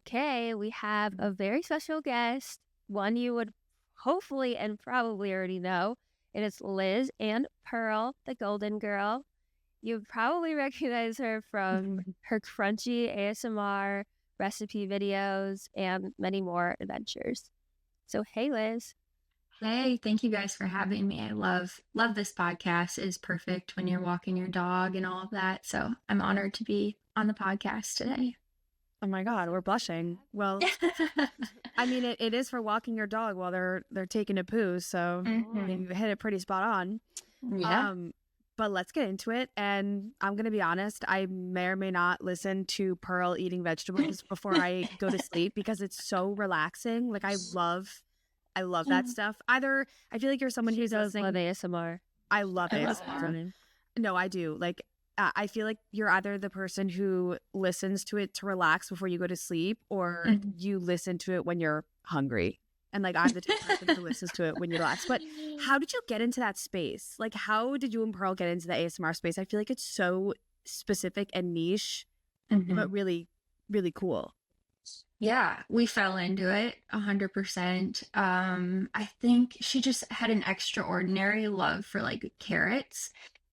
Okay, we have a very special guest, one you would hopefully and probably already know. It is Liz and Pearl, the Golden Girl. You probably recognize her from her crunchy ASMR recipe videos and many more adventures. So, hey, Liz. Hey, thank you guys for having me. I love this podcast. It is perfect when you're walking your dog and all of that. So I'm honored to be on the podcast today. Oh my God, we're blushing. Well, I mean, it is for walking your dog while they're taking a poo. So you hit it pretty spot on. Yeah. But let's get into it. And I'm gonna be honest, I may or may not listen to Pearl eating vegetables before I go to sleep because it's so relaxing. Like I love that stuff. Either I feel like you're someone She who's does listening. love ASMR. I love I love ASMR. No, I do. Like, I feel like you're either the person who listens to it to relax before you go to sleep, or you listen to it when you're hungry. And like, I'm the type of person who listens to it when you relax. But how did you get into that space? Like, how did you and Pearl get into the ASMR space? I feel like it's so specific and niche, but really, really cool. Yeah, we fell into it 100%. I think she just had an extraordinary love for like carrots.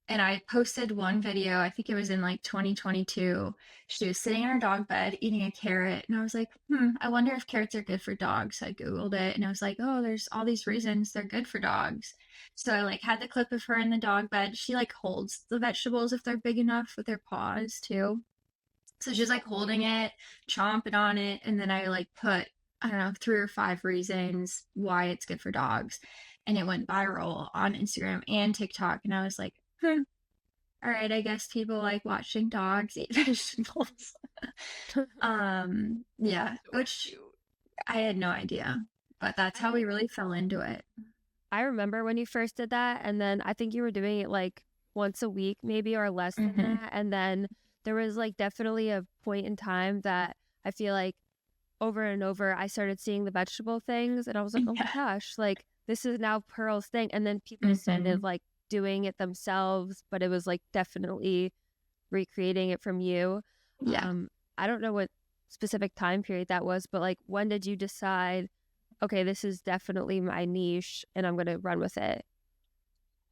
And I posted one video, I think it was in like 2022. She was sitting in her dog bed eating a carrot. And I was like, I wonder if carrots are good for dogs. So I Googled it and I was like, oh, there's all these reasons they're good for dogs. So I like had the clip of her in the dog bed. She like holds the vegetables if they're big enough with her paws too. So she's like holding it, chomping on it. And then I like put, I don't know, 3 or 5 reasons why it's good for dogs. And it went viral on Instagram and TikTok. And I was like, all right, I guess people like watching dogs eat vegetables. Yeah, which I had no idea, but that's how we really fell into it. I remember when you first did that, and then I think you were doing it like once a week, maybe, or less than that. And then there was like definitely a point in time that I feel like over and over I started seeing the vegetable things, and I was like, oh my gosh, like this is now Pearl's thing. And then people started like doing it themselves, but it was like definitely recreating it from you. Yeah. I don't know what specific time period that was, but like when did you decide, okay, this is definitely my niche and I'm going to run with it?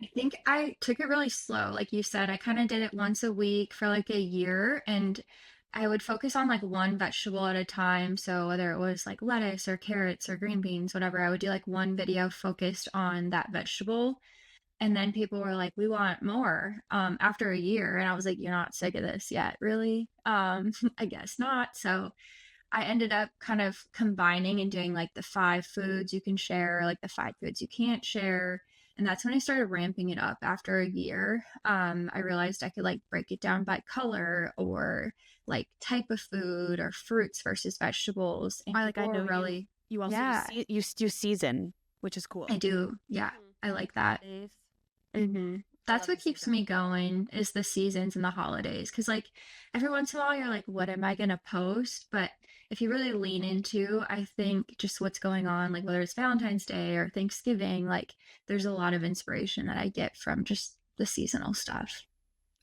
I think I took it really slow. Like you said, I kind of did it once a week for like a year, and I would focus on like one vegetable at a time. So whether it was like lettuce or carrots or green beans, whatever, I would do like one video focused on that vegetable. And then people were like, we want more after a year. And I was like, you're not sick of this yet, really? I guess not. So I ended up kind of combining and doing like the 5 foods you can share, like the 5 foods you can't share. And that's when I started ramping it up after a year. I realized I could like break it down by color or like type of food or fruits versus vegetables. And I know really, you also you do season, which is cool. I do. Yeah, I like that. That's what keeps me going is the seasons and the holidays. Because like every once in a while you're like, what am I gonna post? But if you really lean into, I think just what's going on, like whether it's Valentine's Day or Thanksgiving, like there's a lot of inspiration that I get from just the seasonal stuff.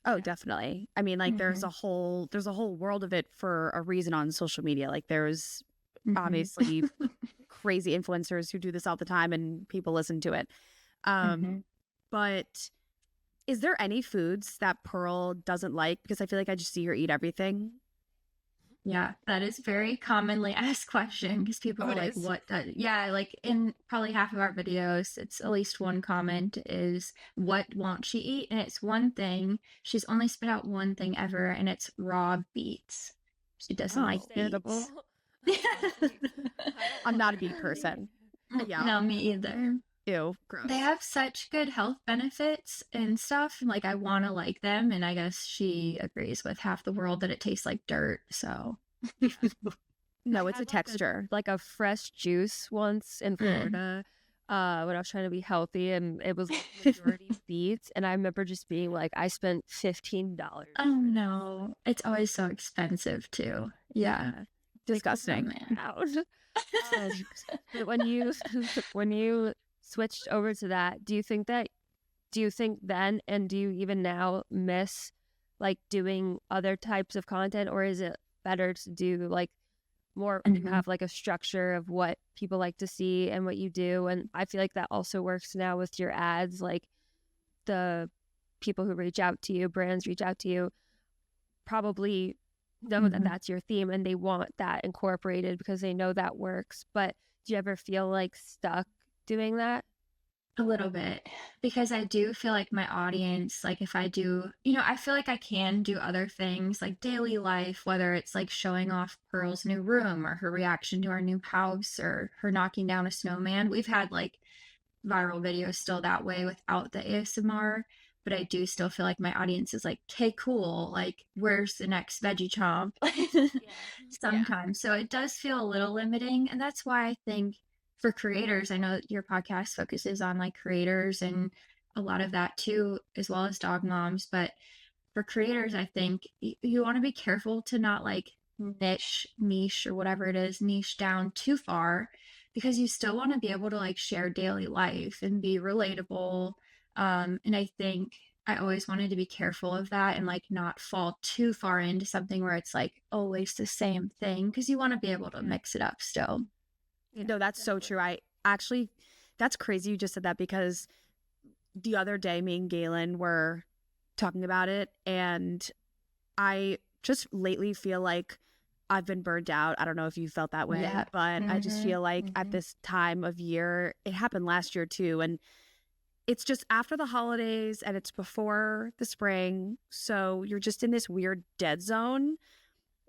Oh, definitely. I mean, like there's a whole world of it for a reason on social media. Like there's obviously crazy influencers who do this all the time and people listen to it. But is there any foods that Pearl doesn't like? Because I feel like I just see her eat everything. Yeah, that is very commonly asked question because people are like, what? Yeah, like in probably half of our videos, it's at least one comment is, what won't she eat? And it's one thing. She's only spit out one thing ever, and it's raw beets. She doesn't like beets. I'm not a beet person. Yeah. No, me either. Ew, gross. They have such good health benefits and stuff. Like I want to like them, and I guess she agrees with half the world that it tastes like dirt. So no, it's a texture. Like a fresh juice once in Florida when I was trying to be healthy, and it was majority beets. And I remember just being like, I spent $15. Oh no, it's always so expensive too. Yeah, disgusting. But when you switched over to that, do you think then, and do you even now miss like doing other types of content, or is it better to do like more you Mhm. have like a structure of what people like to see and what you do. And I feel like that also works now with your ads. Like the people who reach out to you, brands reach out to you, probably know that Mhm. that's your theme and they want that incorporated because they know that works. But do you ever feel like stuck doing that? A little bit, because I do feel like my audience, like if I do, I feel like I can do other things like daily life, whether it's like showing off Pearl's new room or her reaction to our new house or her knocking down a snowman. We've had like viral videos still that way without the ASMR, but I do still feel like my audience is like, okay, cool. Like, where's the next veggie chomp? Yeah. Yeah. Sometimes. So it does feel a little limiting. And that's why I think for creators, I know that your podcast focuses on like creators and a lot of that too, as well as dog moms. But for creators, I think you want to be careful to not like niche or whatever it is, niche down too far because you still want to be able to like share daily life and be relatable. And I think I always wanted to be careful of that and like not fall too far into something where it's like always the same thing because you want to be able to Yeah. mix it up still. Yeah. No, that's so Definitely. true. I actually, that's crazy you just said that because the other day, me and Galen were talking about it, and I just lately feel like I've been burned out. I don't know if you felt that way, Yeah. but I just Hmm. feel like at Hmm. this time of year, it happened last year too. And it's just after the holidays and it's before the spring. So you're just in this weird dead zone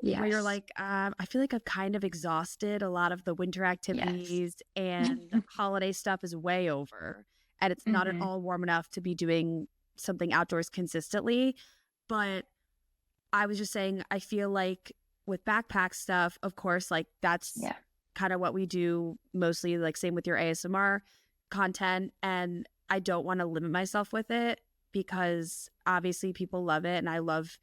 where you're Yes. like, I feel like I've kind of exhausted a lot of the winter Yes. activities and holiday stuff is way over. And it's not at Hmm. all warm enough to be doing something outdoors consistently. But I was just saying, I feel like with backpack stuff, of course, like that's Yeah. kind of what we do mostly, like same with your ASMR content. And I don't want to limit myself with it because obviously people love it and I love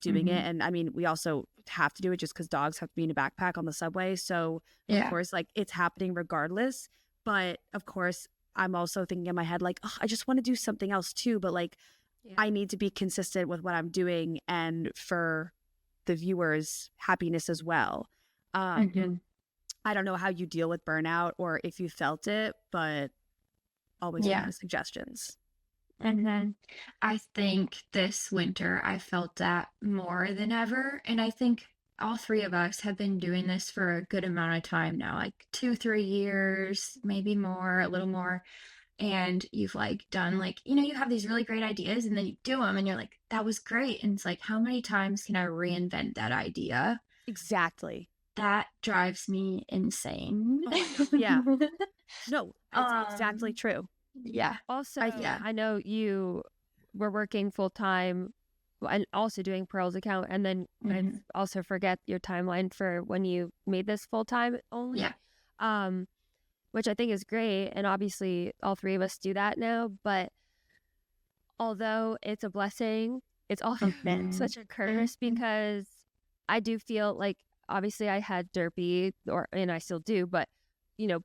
doing Hmm. it. And I mean, we also have to do it just because dogs have to be in a backpack on the subway. So, of Yeah. course, like it's happening regardless. But of course, I'm also thinking in my head, like, oh, I just want to do something else too. But like, Yeah. I need to be consistent with what I'm doing and for the viewers' happiness as well. Hmm. I don't know how you deal with burnout or if you felt it, but always open Yeah. to suggestions. And then I think this winter I felt that more than ever. And I think all three of us have been doing this for a good amount of time now, like 2, 3 years, maybe more, a little more. And you've like done like, you have these really great ideas and then you do them and you're like, that was great. And it's like, how many times can I reinvent that idea? Exactly. That drives me insane. Oh my God. Yeah. No, it's exactly um, true. yeah. Also, Yeah. I know you were working full time and also doing Pearl's account, and then I Hmm. also forget your timeline for when you made this full time Yeah. only, um, which I think is great. And obviously, all three of us do that now. But although it's a blessing, it's also been Hmm. such a curse because I do feel like obviously I had derpy and I still do, but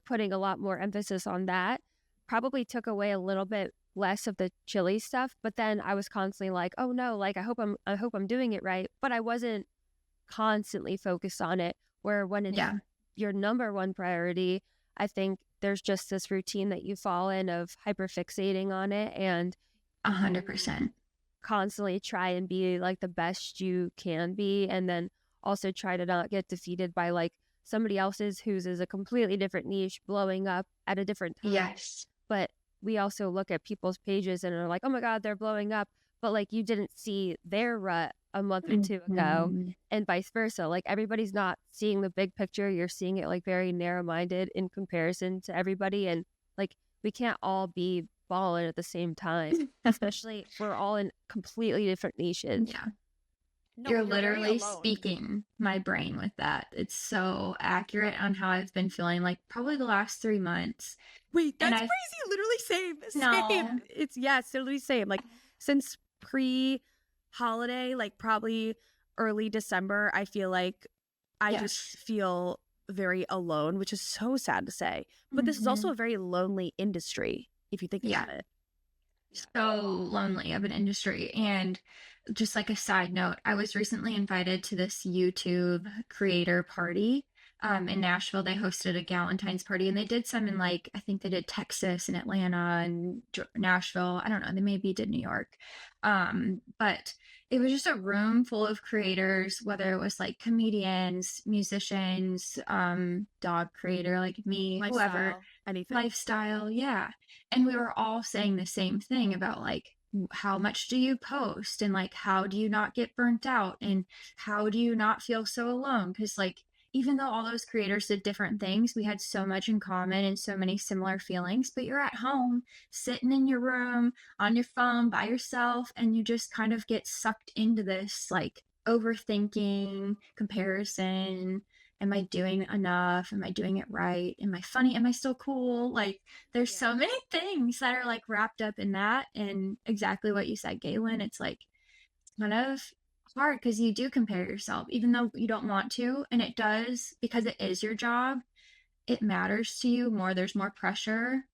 putting a lot more emphasis on that probably took away a little bit less of the chili stuff. But then I was constantly like, oh no, like I hope I'm doing it right. But I wasn't constantly focused on it. Where when it's Yeah. your number one priority, I think there's just this routine that you fall in of hyperfixating on it and A hundred you percent. constantly try and be like the best you can be, and then also try to not get defeated by like somebody else's whose is a completely different niche blowing up at a different time. Yes. But we also look at people's pages and are like, oh my god, they're blowing up, but like you didn't see their rut a month or two ago, Mhm. and vice versa. Like everybody's not seeing the big picture. You're seeing it like very narrow-minded in comparison to everybody, and like we can't all be balling at the same time, especially if we're all in completely different niches. Yeah. No, You're but you're very literally alone. speaking my brain with that. It's so accurate on how I've been feeling like probably the last 3 months. Wait, And that's I crazy. Literally same. no. Same. It's yes, literally same. Like since pre-holiday, like probably early December, I feel like I just Yes. feel very alone, which is so sad to say. But this is also Hmm. a very lonely industry if you think Yeah. about it. So lonely of an industry. And just like a side note, I was recently invited to this YouTube creator party in Nashville. They hosted a Galentine's party, and they did some in like, I think they did Texas and Atlanta and Nashville. I don't know. They maybe did New York. But it was just a room full of creators, whether it was like comedians, musicians, dog creator like me, whoever, anything. lifestyle. Yeah. And we were all saying the same thing about like, how much do you post, and like how do you not get burnt out, and how do you not feel so alone? Because like, even though all those creators did different things, we had so much in common and so many similar feelings. But you're at home sitting in your room on your phone by yourself, and you just kind of get sucked into this like overthinking, comparison. Am I doing enough? Am I doing it right? Am I funny? Am I still cool? Like, there's so many things that are like wrapped up in that. And exactly what you said, Galen, it's like kind of hard because you do compare yourself, even though you don't want to. And it does, because it is your job, it matters to you more. There's more pressure.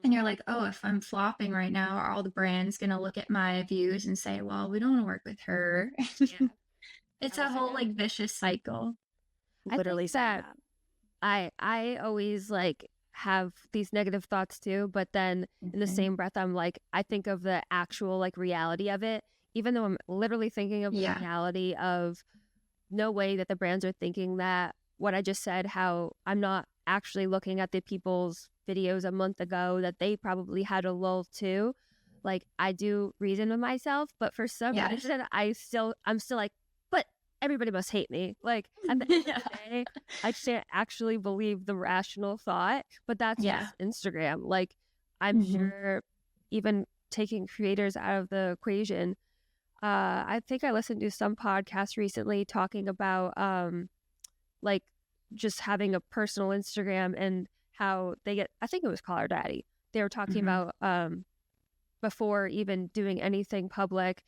And you're like, oh, if I'm flopping right now, are all the brands going to look at my views and say, well, we don't want to work with her? Yeah. It's a whole like vicious cycle. Literally that I always like have these negative thoughts too, but then in the same breath I'm like, I think of the actual like reality of it, even though I'm literally thinking of the reality of no way that the brands are thinking that what I just said, how I'm not actually looking at the people's videos a month ago that they probably had a lull too. Like, I do reason with myself, but for some reason I'm still like, but everybody must hate me. Like, at the end of the day, I can't actually believe the rational thought, but that's just Instagram. Like, I'm sure even taking creators out of the equation, I think I listened to some podcast recently talking about like just having a personal Instagram and how they get, I think it was Call Her Daddy. They were talking about before even doing anything public,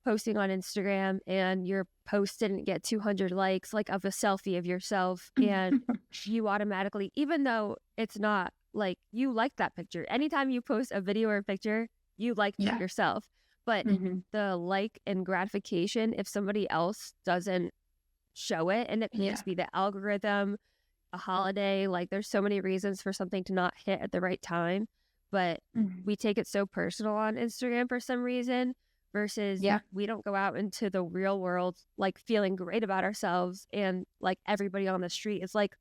posting on Instagram, and your post didn't get 200 likes, like of a selfie of yourself, and you automatically, even though it's not like you like that picture, anytime you post a video or a picture, you like it yourself. But the like and gratification, if somebody else doesn't show it, and it can just be the algorithm, a holiday, like there's so many reasons for something to not hit at the right time, but we take it so personal on Instagram for some reason, versus we don't go out into the real world like feeling great about ourselves, and like everybody on the street is like,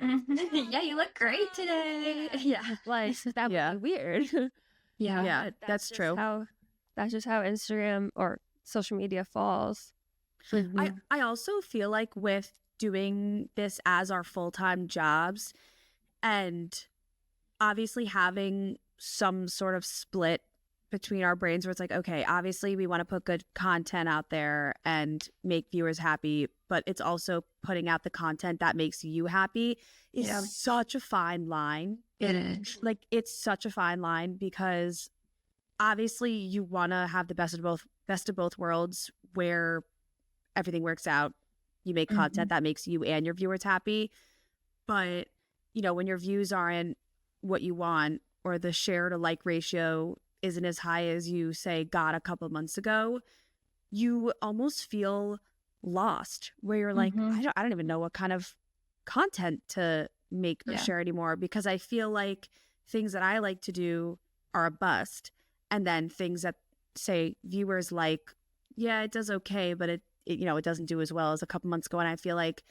yeah, you look great today. Like that would be weird. That's true. That's just how Instagram or social media falls. I also feel like with doing this as our full-time jobs, and obviously having some sort of split between our brains where it's like, okay, obviously we want to put good content out there and make viewers happy, but it's also putting out the content that makes you happy is such a fine line. It is. Like, it's such a fine line, because obviously you want to have the best of both worlds, where everything works out. You make content that makes you and your viewers happy. But, you know, when your views aren't what you want, or the share to like ratio isn't as high as you say got a couple months ago, you almost feel lost, where you're like, I don't even know what kind of content to make or share anymore, because I feel like things that I like to do are a bust, and then things that say viewers like, yeah, it does okay, but it you know, it doesn't do as well as a couple months ago. And I feel like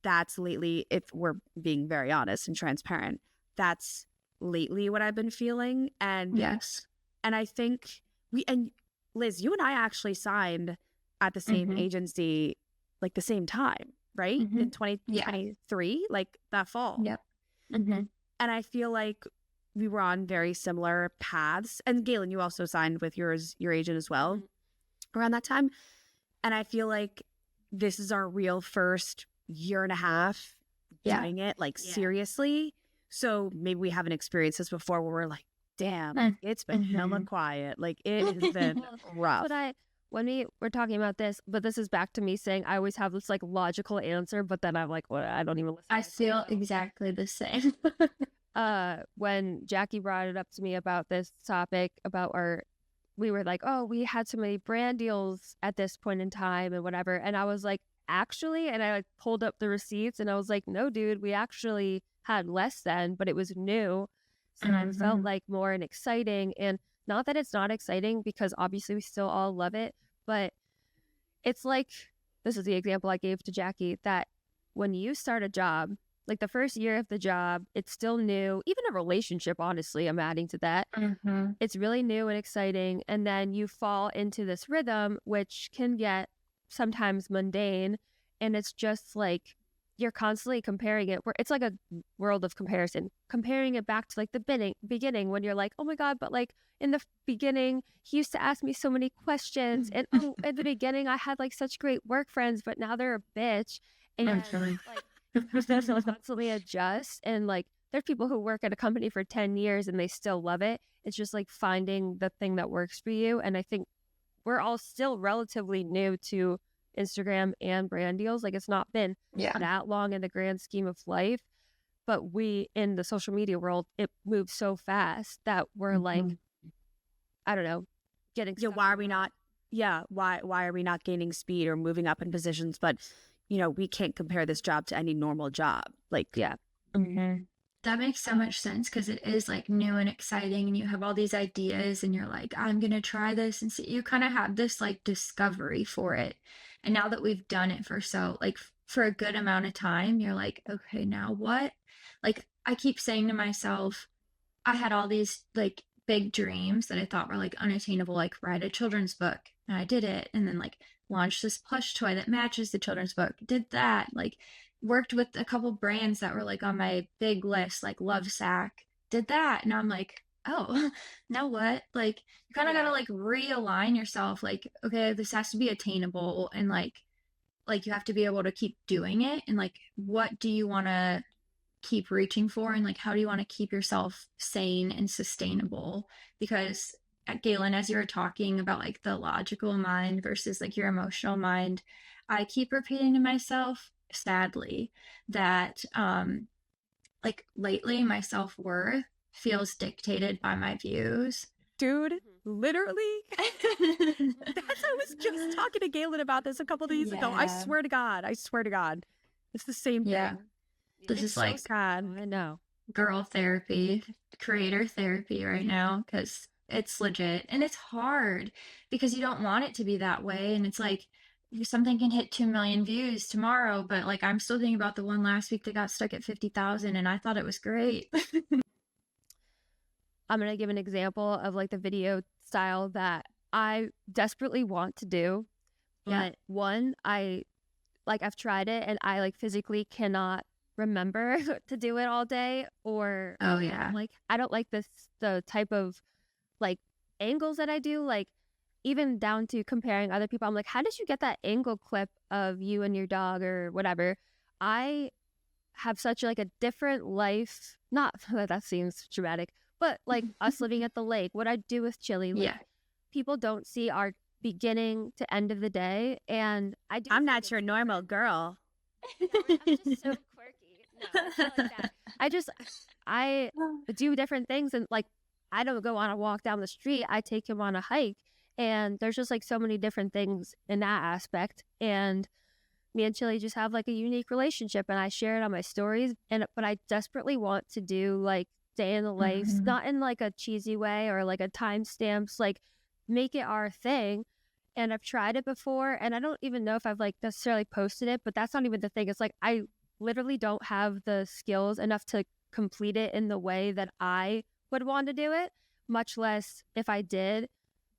that's lately, if we're being very honest and transparent, that's lately what I've been feeling. And and I think and Liz, you and I actually signed at the same agency, like the same time, right? In 2023, like that fall. And I feel like we were on very similar paths. And Galen, you also signed with your agent as well around that time. And I feel like this is our real first year and a half doing it, like seriously. So maybe we haven't experienced this before, where we're like, damn, it's been hella quiet. Like, it has been rough. But when we're talking about this, but this is back to me saying I always have this like logical answer, but then I'm like, well, I don't even listen. I feel exactly the same. When Jackie brought it up to me about this topic, about we were like, oh, we had so many brand deals at this point in time and whatever. And I was like, actually? And I like pulled up the receipts and I was like, no, dude, we actually had less then, but it was new. So I felt like more and exciting. And not that it's not exciting, because obviously we still all love it, but it's like, this is the example I gave to Jackie, that when you start a job, like the first year of the job, it's still new. Even a relationship, honestly, I'm adding to that. It's really new and exciting. And then you fall into this rhythm, which can get sometimes mundane. And it's just like you're constantly comparing it. It's like a world of comparison, comparing it back to like the beginning when you're like, oh my God, but like in the beginning, he used to ask me so many questions. And oh, at the beginning, I had like such great work friends, but now they're a bitch. And like, constantly adjust. And like there's people who work at a company for 10 years and they still love it. It's just like finding the thing that works for you. And I think we're all still relatively new to Instagram and brand deals. Like it's not been that long in the grand scheme of life, but we in the social media world, it moves so fast that we're like, I don't know, getting why are we not why are we not gaining speed or moving up in positions? But you know, we can't compare this job to any normal job. Like, that makes so much sense, because it is like new and exciting, and you have all these ideas and you're like, I'm gonna try this, and see, you kind of have this like discovery for it. And now that we've done it for for a good amount of time, you're like, okay, now what? Like I keep saying to myself, I had all these like big dreams that I thought were like unattainable, like write a children's book, and I did it. And then like launched this plush toy that matches the children's book, did that, like worked with a couple brands that were like on my big list, like Lovesac, did that. And I'm like, oh, now what? Like you kind of gotta like realign yourself, like, okay, this has to be attainable, and like you have to be able to keep doing it. And like, what do you want to keep reaching for, and like how do you want to keep yourself sane and sustainable? Because Galen, as you were talking about like the logical mind versus like your emotional mind, I keep repeating to myself, sadly, that like lately my self-worth feels dictated by my views. Dude, literally. I was just talking to Galen about this a couple days ago. I swear to God. It's the same thing. This is like sad. I know. Girl therapy, creator therapy right now, because it's legit. And it's hard because you don't want it to be that way. And it's like something can hit 2 million views tomorrow, but like I'm still thinking about the one last week that got stuck at 50,000, and I thought it was great. I'm going to give an example of like the video style that I desperately want to do. But one, I've tried it and I like physically cannot remember to do it all day, or like I don't like the type of like angles that I do, like even down to comparing other people. I'm like, how did you get that angle clip of you and your dog or whatever? I have such like a different life, not that seems dramatic, but like us living at the lake, what I do with Chili, like, people don't see our beginning to end of the day. And I'm not your normal girl. No, I'm just so quirky. No, it's not like that. I do different things, and like I don't go on a walk down the street. I take him on a hike, and there's just like so many different things in that aspect. And me and Chili just have like a unique relationship, and I share it on my stories. But I desperately want to do like day in the life, not in like a cheesy way or like a timestamps, like make it our thing. And I've tried it before, and I don't even know if I've like necessarily posted it, but that's not even the thing. It's like I literally don't have the skills enough to complete it in the way that I would want to do it, much less if I did,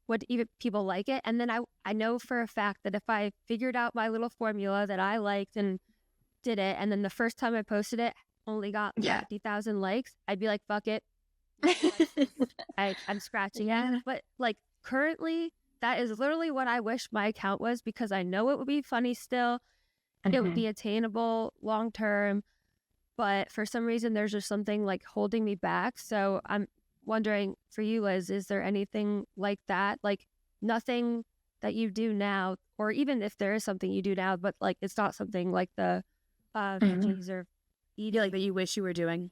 would even people like it. And then I know for a fact that if I figured out my little formula that I liked and did it, and then the first time I posted it only got 50,000 likes, I'd be like, fuck it. I'm scratching it. But like currently, that is literally what I wish my account was, because I know it would be funny still. It would be attainable long term. But for some reason, there's just something like holding me back. So I'm wondering for you, Liz, is there anything like that? Like nothing that you do now, or even if there is something you do now, but like it's not something like the veggies or eating, like that you wish you were doing?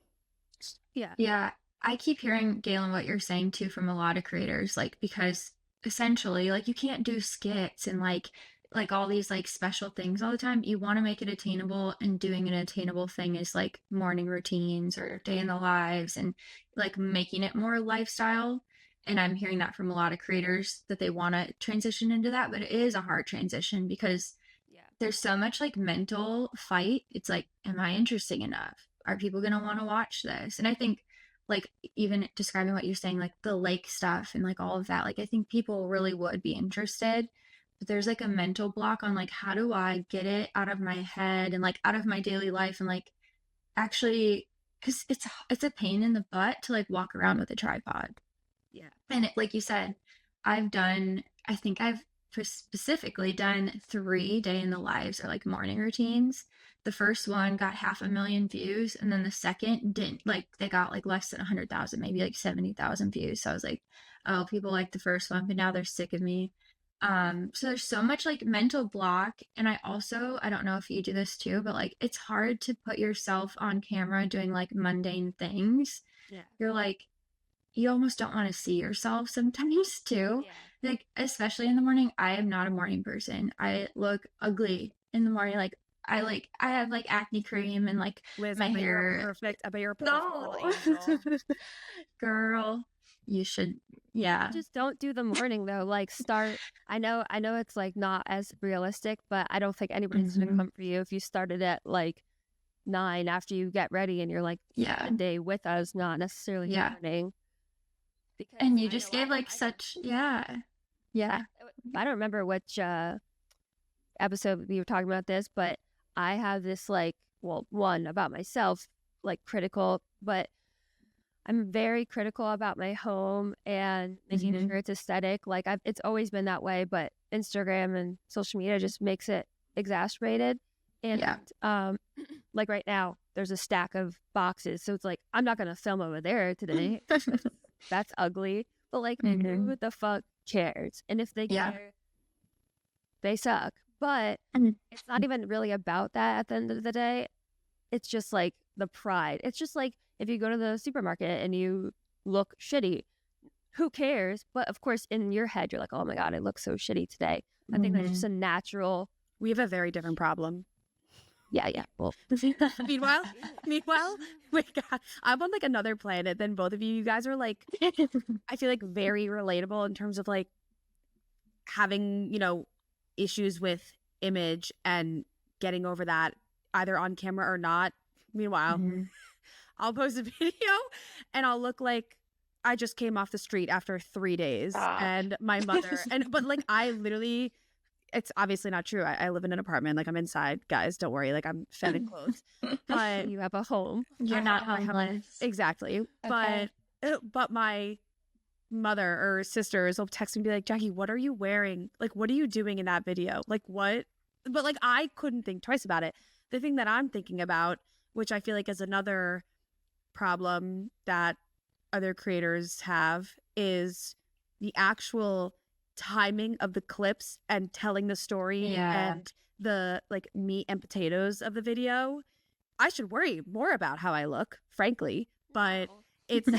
Yeah. I keep hearing, Galen, what you're saying too from a lot of creators, like because essentially like you can't do skits and like like all these like special things all the time. You want to make it attainable, and doing an attainable thing is like morning routines or day in the lives, and like making it more lifestyle. And I'm hearing that from a lot of creators that they want to transition into that, but it is a hard transition because Yeah. there's so much like mental fight. It's like, am I interesting enough? Are people going to want to watch this? And I think like even describing what you're saying, like the lake stuff and like all of that, like I think people really would be interested. But there's like a mental block on like, how do I get it out of my head and like out of my daily life, and like actually, because it's a pain in the butt to like walk around with a tripod. Yeah. And it, like you said, I think I've specifically done 3 day in the lives or like morning routines. The first one got 500,000 views, and then the second didn't. Like they got like less than 100,000, maybe like 70,000 views. So I was like, oh, people like the first one, but now they're sick of me. So there's so much like mental block. And I don't know if you do this too, but like it's hard to put yourself on camera doing like mundane things. Yeah. You're like, you almost don't want to see yourself sometimes too. Yeah. Like, especially in the morning, I am not a morning person. I look ugly in the morning. I have like acne cream and like Liz, my but you're hair. perfect. I bet you're a perfect little No, angel. girl, you should. Yeah. Just don't do the morning though. Like start. I know it's like not as realistic, but I don't think anybody's gonna Mhm. come for you if you started at like 9 after you get ready and you're like Yeah. a day with us, not necessarily Yeah. morning. Because And you I just know gave like such, yeah. Yeah. I don't remember which episode we were talking about this, but I have this like, well, one about myself, like critical, but I'm very critical about my home and making Mhm. sure it's aesthetic. Like it's always been that way, but Instagram and social media just makes it exacerbated. And Yeah. like right now, there's a stack of boxes, so it's like I'm not gonna film over there today. That's ugly. But like, Mhm. who the fuck cares? And if they Yeah. care, they suck. But Mhm. it's not even really about that at the end of the day. It's just like the pride. It's just like if you go to the supermarket and you look shitty, who cares? But of course, in your head, you're like, oh my God, I look so shitty today. I think that's just a natural. We have a very different problem. Yeah. Well, Meanwhile, wait, God, I'm on like another planet than both of you. You guys are like, I feel like very relatable in terms of like having, issues with image and getting over that either on camera or not. Meanwhile, Mhm. I'll post a video and I'll look like I just came off the street after 3 days. Stop. And my mother, but like I literally, it's obviously not true. I live in an apartment. Like I'm inside, guys. Don't worry. Like I'm fed and clothed. But you have a home. You're not I have- homeless. exactly. Okay. But my mother or sisters will text me and be like, Jackie, what are you wearing? Like, what are you doing in that video? Like, what? But like, I couldn't think twice about it. The thing that I'm thinking about, which I feel like is another problem that other creators have, is the actual timing of the clips and telling the story Yeah. and the like meat and potatoes of the video. I should worry more about how I look, frankly, but it's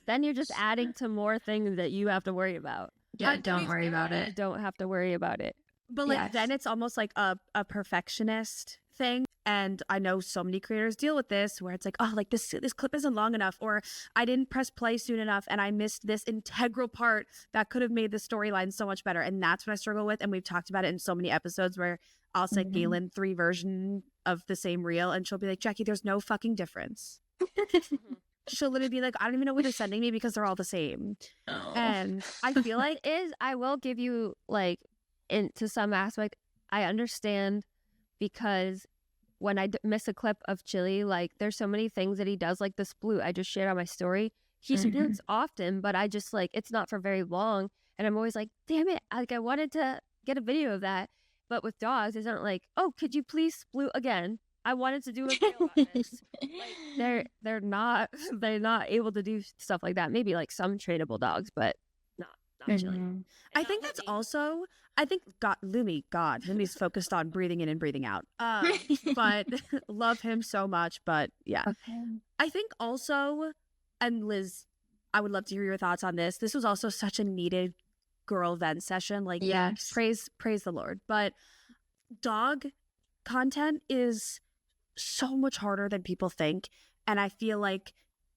Then you're just adding to more things that you have to worry about. Yeah, don't worry about You it. don't have to worry about it. But like Yes. then it's almost like a perfectionist thing. And I know so many creators deal with this where it's like, oh, like this clip isn't long enough, or I didn't press play soon enough and I missed this integral part that could have made the storyline so much better. And that's what I struggle with. And we've talked about it in so many episodes where I'll send Mhm. Galen 3 versions of the same reel and she'll be like, Jackie, there's no fucking difference. She'll literally be like, I don't even know what you're sending me because they're all the same. Oh. And I feel like I will give you like into some aspect, I understand, because when I miss a clip of Chili, like there's so many things that he does, like the sploot I just shared on my story. He Mhm. spoots often, but I just like it's not for very long, and I'm always like, damn it, like I wanted to get a video of that. But with dogs, it's not like, oh, could you please sploot again? I wanted to do a video about this. Like they're not able to do stuff like that. Maybe like some trainable dogs, but not Chili. Mhm. I think that's also, Lumi's focused on breathing in and breathing out. But love him so much. But yeah, Okay. I think also, and Liz, I would love to hear your thoughts on this. This was also such a needed girl vent session. Like, Yes. praise the Lord. But dog content is so much harder than people think. And I feel like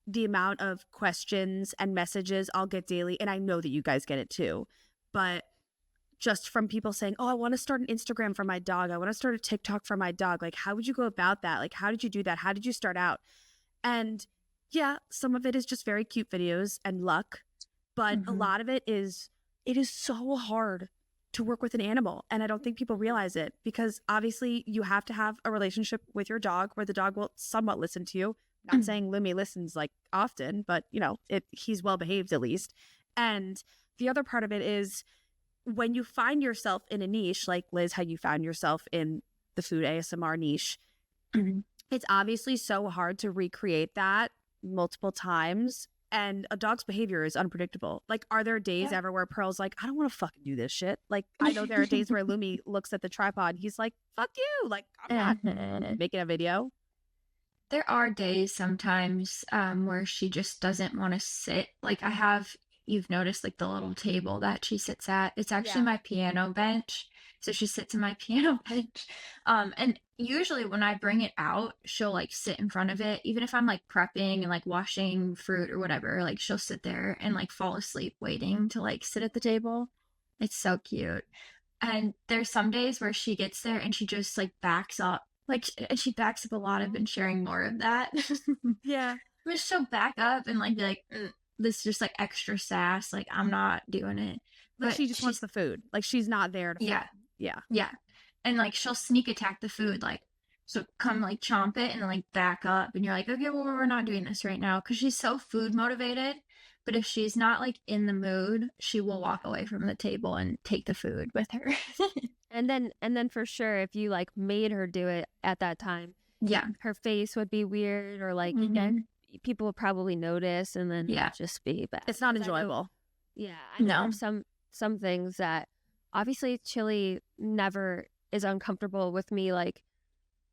the amount of questions and messages I'll get daily, and I know that you guys get it too, but just from people saying, oh, I want to start an Instagram for my dog. I want to start a TikTok for my dog. Like, how would you go about that? Like, how did you do that? How did you start out? And yeah, some of it is just very cute videos and luck, but a lot of it is so hard to work with an animal. And I don't think people realize it, because obviously you have to have a relationship with your dog where the dog will somewhat listen to you. Not saying Lumi listens like often, but you know, he's well behaved at least. And the other part of it is when you find yourself in a niche, like Liz, how you found yourself in the food ASMR niche, it's obviously so hard to recreate that multiple times. And a dog's behavior is unpredictable. Like, are there days ever where Pearl's like, I don't want to fucking do this shit? Like, I know there are days where Lumi looks at the tripod. He's like, fuck you. Like, I'm not making a video. There are days sometimes where she just doesn't want to sit. Like, you've noticed like the little table that she sits at. It's actually my piano bench. So she sits in my piano bench. And usually when I bring it out, she'll like sit in front of it. Even if I'm like prepping and like washing fruit or whatever, like she'll sit there and like fall asleep waiting to like sit at the table. It's so cute. And there's some days where she gets there and she just like backs up. Like, and she backs up a lot. I've been sharing more of that. Yeah. But she'll back up and like be like, this is just like extra sass. Like, I'm not doing it. But she just wants the food. Like, she's not there to Yeah. And like she'll sneak attack the food. Like, so come like chomp it and then like back up. And you're like, okay, well, we're not doing this right now. Cause she's so food motivated. But if she's not like in the mood, she will walk away from the table and take the food with her. And then for sure, if you like made her do it at that time, her face would be weird, or like people would probably notice, and then just be bad. It's not enjoyable. I know some things that obviously Chili never is uncomfortable with me like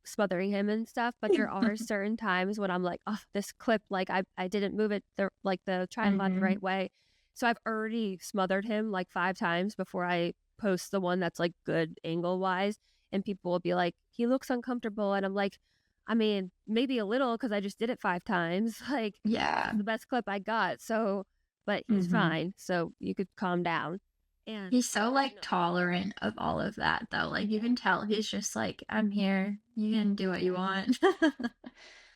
smothering him and stuff, but there are certain times when I'm like, oh, this clip, like I didn't move it the tripod the right way, so I've already smothered him like 5 times before I post the one that's like good angle wise, and people will be like, he looks uncomfortable, and I'm like, I mean, maybe a little because I just did it 5 times. Like, it's the best clip I got, so but he's fine, so you could calm down. And he's so like tolerant of all of that though. Like, you can tell he's just like, I'm here, you can do what you want.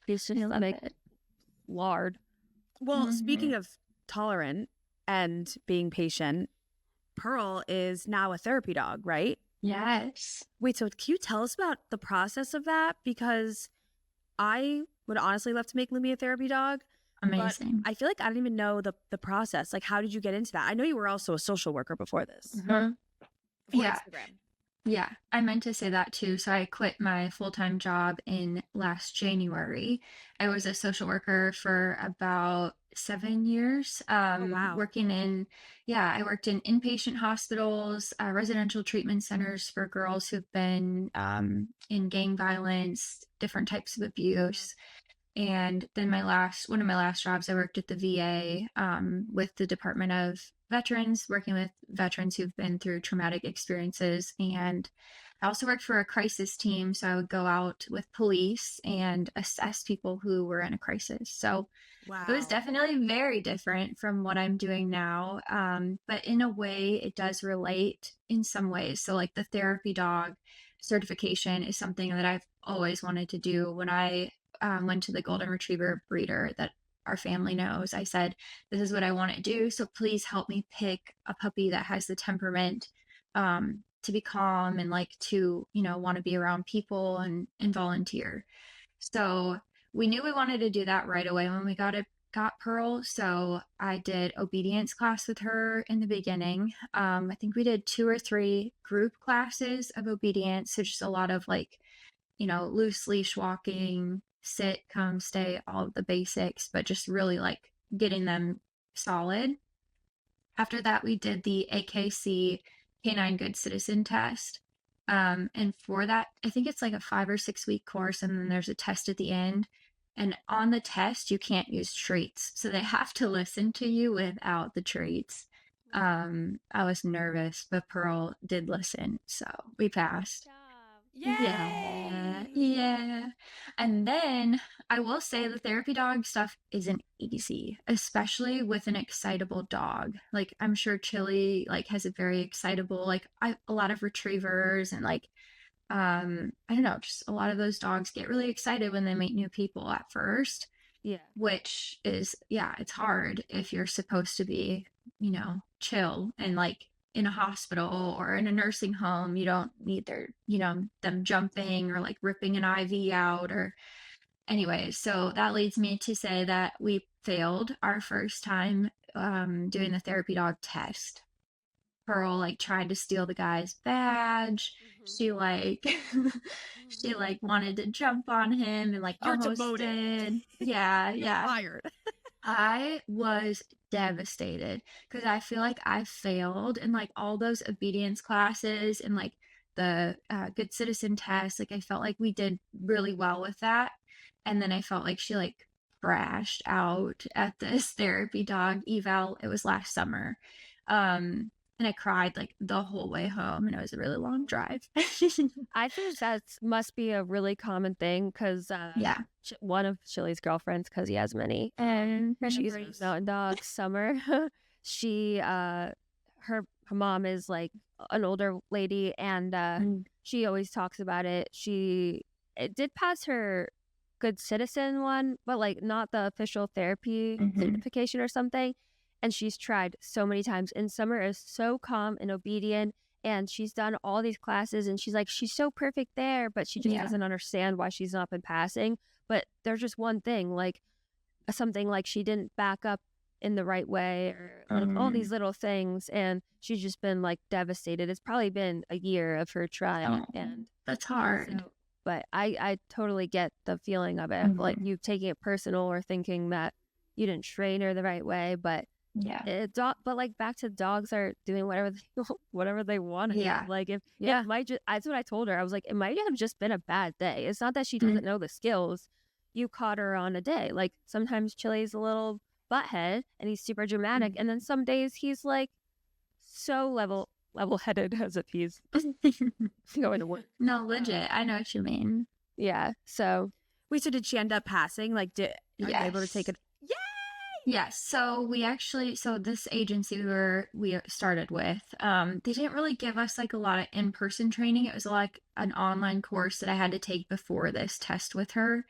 He's just like lard. Well, speaking of tolerant and being patient, Pearl is now a therapy dog, right? Yes. Wait, so can you tell us about the process of that? Because I would honestly love to make Lumi a therapy dog. Amazing. But I feel like I don't even know the process. Like, how did you get into that? I know you were also a social worker before this. Before Instagram. Yeah, I meant to say that too. So I quit my full-time job in last January. I was a social worker for about 7 years. Wow. I worked in inpatient hospitals, residential treatment centers for girls who've been in gang violence, different types of abuse. And then one of my last jobs, I worked at the VA with the Department of Veterans, working with veterans who've been through traumatic experiences. And I also worked for a crisis team. So I would go out with police and assess people who were in a crisis. So it was definitely very different from what I'm doing now. But in a way, it does relate in some ways. So like the therapy dog certification is something that I've always wanted to do. When I went to the golden retriever breeder that our family knows, I said, this is what I want to do. So please help me pick a puppy that has the temperament to be calm and like to, want to be around people and volunteer. So we knew we wanted to do that right away when we got Pearl. So I did obedience class with her in the beginning. I think we did 2 or 3 group classes of obedience. So just a lot of like, loose leash walking, sit, come, stay, all of the basics, but just really like getting them solid. After that, we did the AKC Canine Good Citizen test. And for that, I think it's like a 5 or 6 week course, and then there's a test at the end. And on the test, you can't use treats. So they have to listen to you without the treats. I was nervous, but Pearl did listen, so we passed. Yeah, Yay! yeah. And then I will say the therapy dog stuff isn't easy, especially with an excitable dog. Like I'm sure Chili like has a very excitable like a lot of retrievers and like I don't know, just a lot of those dogs get really excited when they meet new people at first, Yeah. which is yeah, it's hard if you're supposed to be, chill and like in a hospital or in a nursing home, you don't need them jumping or like ripping an IV out or anyway. So that leads me to say that we failed our first time doing the therapy dog test. Pearl like tried to steal the guy's badge. She like she like wanted to jump on him and like You're almost demoted. did. Yeah, You're yeah. fired. I was devastated because I feel like I failed in like all those obedience classes and like the good citizen test. Like I felt like we did really well with that. And then I felt like she like crashed out at this therapy dog eval. It was last summer. And I cried like the whole way home and it was a really long drive. I think that must be a really common thing because Yeah. one of Chili's girlfriends, because he has many, And she's a mountain dog. Summer, she her mom is like an older lady, and she always talks about it. It did pass her good citizen one, but like not the official therapy certification or something. And she's tried so many times. And Summer is so calm and obedient. And she's done all these classes and she's so perfect there, but she just doesn't understand why she's not been passing. But there's just one thing, like something like she didn't back up in the right way or like all these little things. And she's just been like devastated. It's probably been a year of her trial. And that's hard. So, but I totally get the feeling of it, like you taking it personal or thinking that you didn't train her the right way. But yeah, but like back to dogs are doing whatever they want. Yeah, like if it might just, that's what I told her. I was like, it might have just been a bad day. It's not that she doesn't know the skills. You caught her on a day. Like sometimes Chili's a little butthead and he's super dramatic, and then some days he's like so level-headed as if he's going to work. No, legit. I know what you mean. Yeah. So wait, so did she end up passing? Like, are you able to take it? Yes. So this agency we started with, they didn't really give us like a lot of in-person training. It was like an online course that I had to take before this test with her.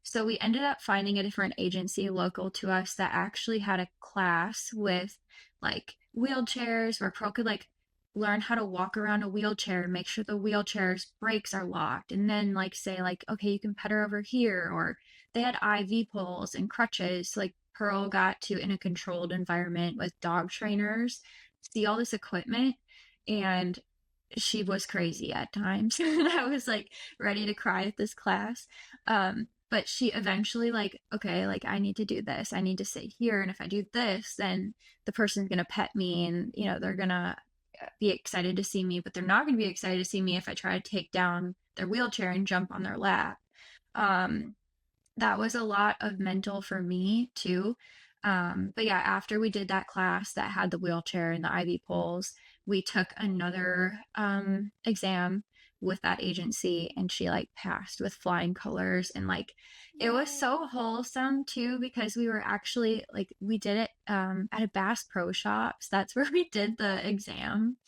So we ended up finding a different agency local to us that actually had a class with like wheelchairs where Pro could like learn how to walk around a wheelchair and make sure the wheelchair's brakes are locked. And then like say like, okay, you can pet her over here. Or they had IV poles and crutches. So, like Pearl got to, in a controlled environment with dog trainers, see all this equipment, and she was crazy at times. And I was like ready to cry at this class. But she eventually like, okay, like I need to do this. I need to sit here. And if I do this, then the person's going to pet me and, they're going to be excited to see me, but they're not going to be excited to see me if I try to take down their wheelchair and jump on their lap. That was a lot of mental for me too. But yeah, after we did that class that had the wheelchair and the IV poles, we took another exam with that agency, and she like passed with flying colors. And like it was so wholesome too, because we were actually like, we did it at a Bass Pro Shops. That's where we did the exam.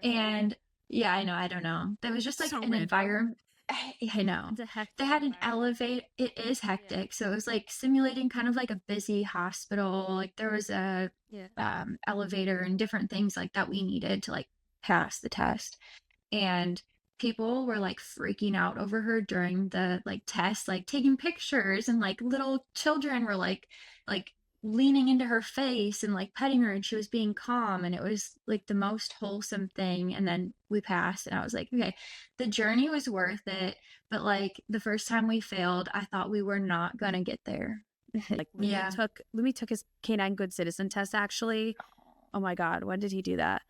And yeah, I know, I don't know, there was just like an environment. I know. They had an elevator. It is hectic. So it was like simulating kind of like a busy hospital. Like there was a elevator and different things like that we needed to like pass the test. And people were like freaking out over her during the like test, like taking pictures, and like little children were like leaning into her face and like petting her, and she was being calm, and it was like the most wholesome thing. And then we passed, and I was like, okay, the journey was worth it. But like the first time we failed, I thought we were not gonna get there. Like Lumi took his canine good citizen test actually. Oh my god, when did he do that?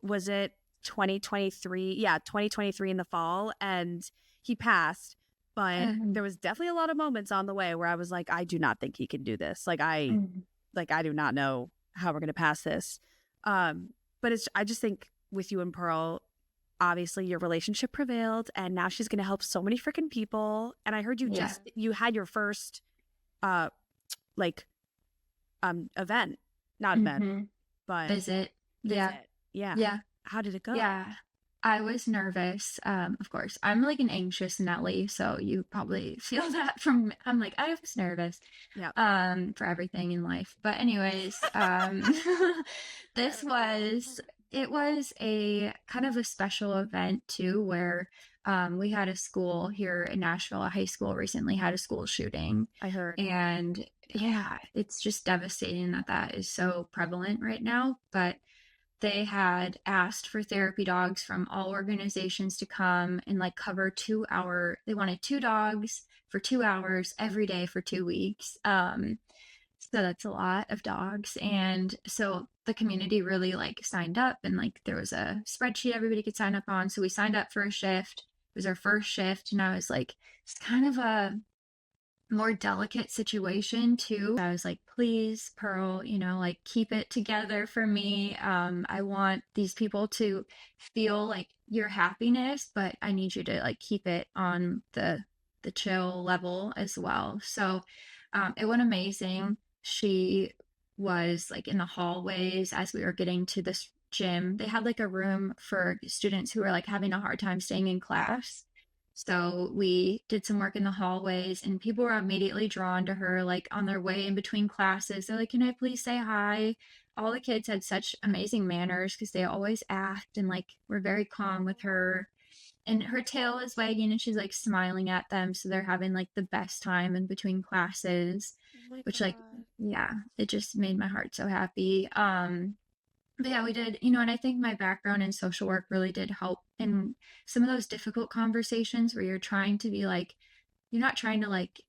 Was it 2023? Yeah, 2023 in the fall, and he passed. But there was definitely a lot of moments on the way where I was like, I do not think he can do this. I do not know how we're going to pass this. But I just think with you and Pearl, obviously your relationship prevailed, and now she's going to help so many freaking people. And I heard you had your first event, not event, but visit. Yeah. Yeah. How did it go? Yeah. I was nervous. Of course, I'm like an anxious Nelly, so you probably feel that from, I'm like, I was nervous. Yeah. For everything in life. But anyways, it was a kind of a special event too, where we had a school here in Nashville, a high school recently had a school shooting. I heard. And yeah, it's just devastating that is so prevalent right now. But they had asked for therapy dogs from all organizations to come and like cover they wanted 2 dogs for 2 hours every day for 2 weeks. So that's a lot of dogs. And so the community really like signed up, and like there was a spreadsheet everybody could sign up on. So we signed up for a shift. It was our first shift. And I was like, it's kind of a more delicate situation too. I was like, please, Pearl, like keep it together for me. I want these people to feel like your happiness, but I need you to like keep it on the chill level as well. So it went amazing. She was like in the hallways as we were getting to this gym. They had like a room for students who were like having a hard time staying in class. So we did some work in the hallways, and people were immediately drawn to her, like on their way in between classes. They're like, can I please say hi? All the kids had such amazing manners because they always asked, and like were very calm with her. And her tail is wagging and she's like smiling at them. So they're having like the best time in between classes, which like, yeah, it just made my heart so happy. But yeah, we did, and I think my background in social work really did help in some of those difficult conversations where you're trying to be like, you're not trying to like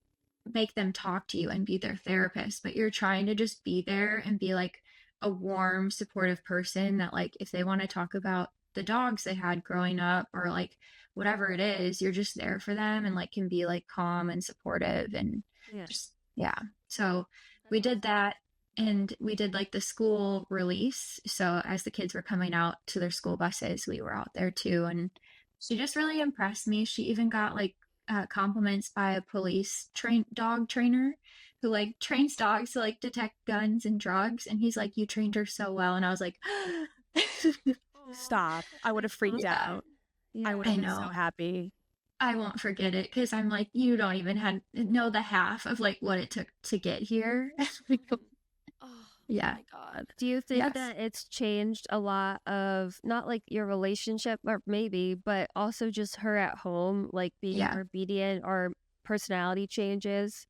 make them talk to you and be their therapist, but you're trying to just be there and be like a warm, supportive person that like, if they want to talk about the dogs they had growing up or like whatever it is, you're just there for them and like can be like calm and supportive and So we did that. And we did like the school release. So as the kids were coming out to their school buses, we were out there too. And she just really impressed me. She even got like compliments by a police dog trainer who like trains dogs to like detect guns and drugs. And he's like, you trained her so well. And I was like, stop. I would have freaked out. Yeah, I would have been so happy. I won't forget it because I'm like, you don't even know the half of like what it took to get here. Yeah. Oh my God. Do you think that it's changed a lot of not like your relationship or maybe, but also just her at home, like being more obedient or personality changes?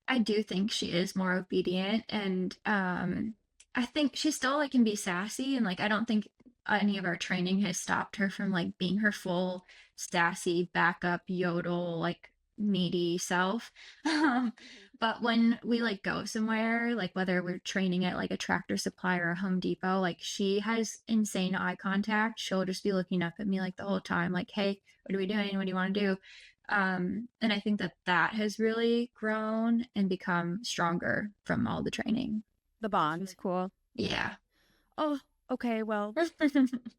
I do think she is more obedient, and I think she still like can be sassy, and like I don't think any of our training has stopped her from like being her full sassy backup yodel like needy self. But when we like go somewhere, like whether we're training at like a Tractor Supply or a Home Depot, like she has insane eye contact. She'll just be looking up at me like the whole time, like, hey, what are we doing? What do you want to do? And I think that has really grown and become stronger from all the training. The bond. That's cool. Yeah. Oh, okay. Well,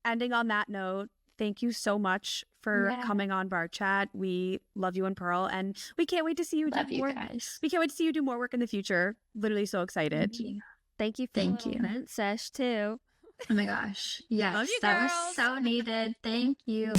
ending on that note, thank you so much for coming on Bar Chat. We love you and Pearl, and we can't wait to see you do more. Guys. We can't wait to see you do more work in the future. Literally so excited. Thank you. Thank you for the event sesh too. Oh my gosh. Yes. Love you, that girls. was so needed. Thank you.